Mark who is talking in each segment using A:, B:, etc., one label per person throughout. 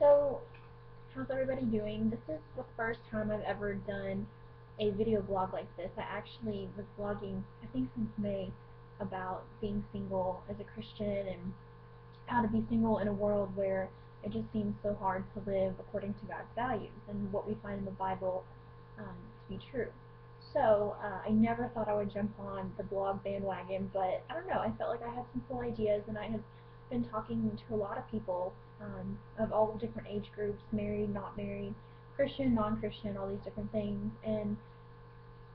A: So, how's everybody doing? This is the first time I've ever done a video blog like this. I actually was blogging, I think since May, about being single as a Christian and how to be single in a world where it just seems so hard to live according to God's values and what we find in the Bible to be true. So I never thought I would jump on the blog bandwagon, but I don't know. I felt like I had some cool ideas, and I had been talking to a lot of people of all different age groups, married, not married, Christian, non-Christian, all these different things, and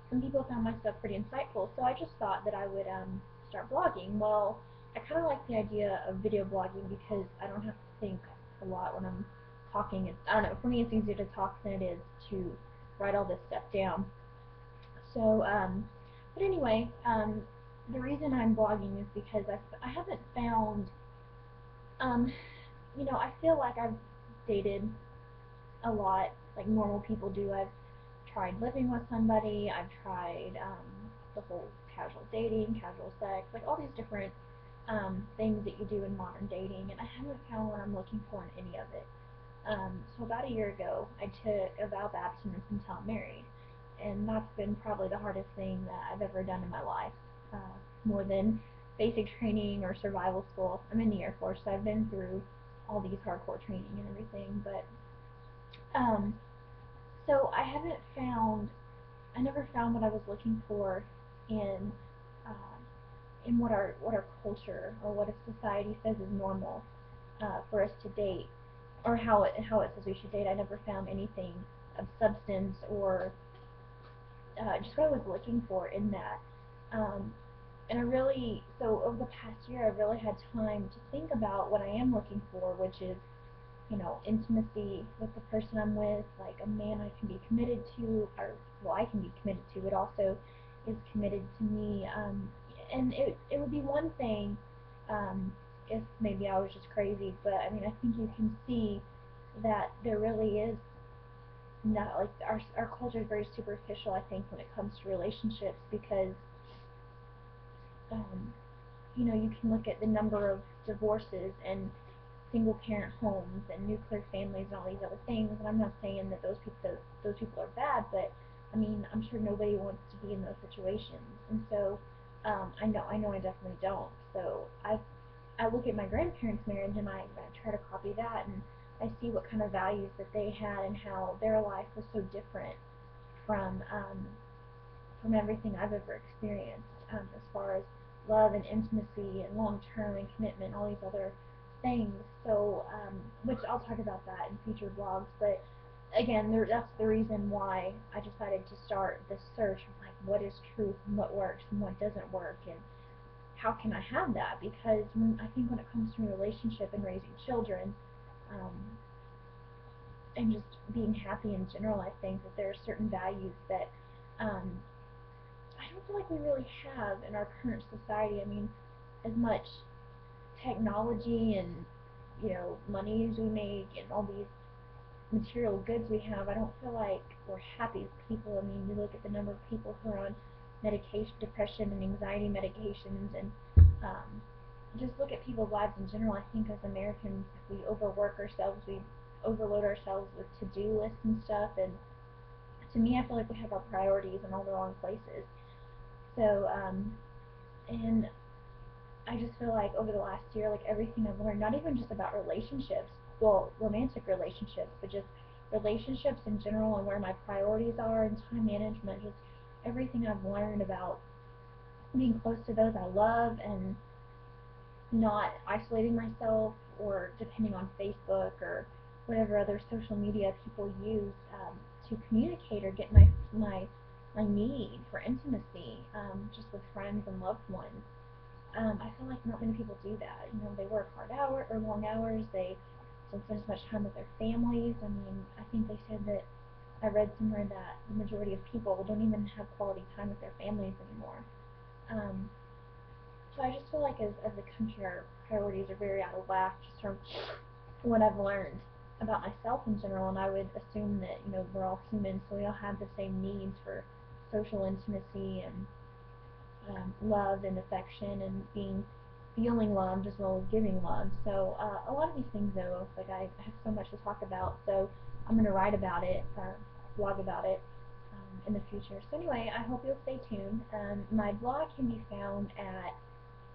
A: some people found my stuff pretty insightful. So I just thought that I would start blogging. Well, I kind of like the idea of video blogging because I don't have to think a lot when I'm talking. I don't know. For me, it's easier to talk than it is to write all this stuff down. So, but anyway, the reason I'm blogging is because I haven't found, um, I feel like I've dated a lot, like normal people do. I've tried living with somebody. I've tried the whole casual dating, casual sex, like all these different things that you do in modern dating, and I haven't found what I'm looking for in any of it. So about a year ago, I took a vow of abstinence until I'm married, and that's been probably the hardest thing that I've ever done in my life, more than basic training or survival school. I'm in the Air Force, so I've been through all these hardcore training and everything, but um, so I never found what I was looking for in uh, in what our culture or what a society says is normal for us to date, or how it says we should date. I never found anything of substance or just what I was looking for in that. Um, and I really, so over the past year, I've really had time to think about what I am looking for, which is, intimacy with the person I'm with, like a man I can be committed to, or, well, I can be committed to, but also is committed to me. And it would be one thing if maybe I was just crazy, but I mean, I think you can see that there really is not, like, our culture is very superficial, I think, when it comes to relationships, because um, you can look at the number of divorces and single parent homes and nuclear families and all these other things. And I'm not saying that those people are bad, but I mean, I'm sure nobody wants to be in those situations. And so I know I definitely don't. So I look at my grandparents' marriage, and I try to copy that, and I see what kind of values that they had and how their life was so different from from everything I've ever experienced, as far as love and intimacy and long term and commitment, all these other things. So, which I'll talk about that in future vlogs. But again, that's the reason why I decided to start this search of, like, what is truth and what works and what doesn't work, and how can I have that? Because I think when it comes to a relationship and raising children, um, and just being happy in general, I think that there are certain values that um, I don't feel like we really have in our current society. I mean, as much technology and money as we make and all these material goods we have, I don't feel like we're happy as people. I mean, you look at the number of people who are on medication, depression, and anxiety medications, and um, just look at people's lives in general. I think as Americans, we overwork ourselves, we overload ourselves with to-do lists and stuff, and to me, I feel like we have our priorities in all the wrong places. So, and I just feel like over the last year, like everything I've learned, not even just about relationships, well, romantic relationships, but just relationships in general and where my priorities are and time management, just everything I've learned about being close to those I love and not isolating myself or depending on Facebook or whatever other social media people use to communicate or get my need for intimacy, just with friends and loved ones. I feel like not many people do that. They work long hours. They don't spend as much time with their families. I mean, I think they said that I read somewhere that the majority of people don't even have quality time with their families anymore. Um, so I just feel like as a country, our priorities are very out of whack just from what I've learned about myself in general. And I would assume that we're all humans, so we all have the same needs for social intimacy and love and affection and being feeling loved as well as giving love. So a lot of these things, though, like I have so much to talk about, so I'm going to write about it, blog about it in the future. So anyway, I hope you'll stay tuned. My blog can be found at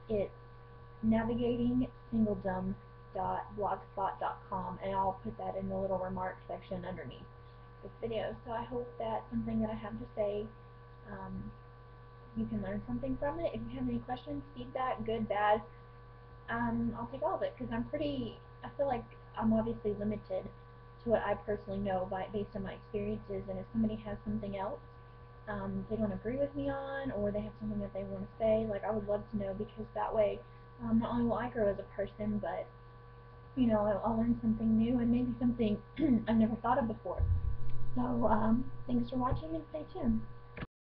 A: it's navigating singledom.blogspot.com, and I'll put that in the little remarks section underneath this video. So I hope that something that I have to say, you can learn something from it. If you have any questions, feedback, good, bad, I'll take all of it, because I feel like I'm obviously limited to what I personally know based on my experiences, and if somebody has something else they don't agree with me on, or they have something that they want to say, like, I would love to know, because that way not only will I grow as a person, but I'll learn something new, and maybe something I've never thought of before. So thanks for watching, and stay tuned.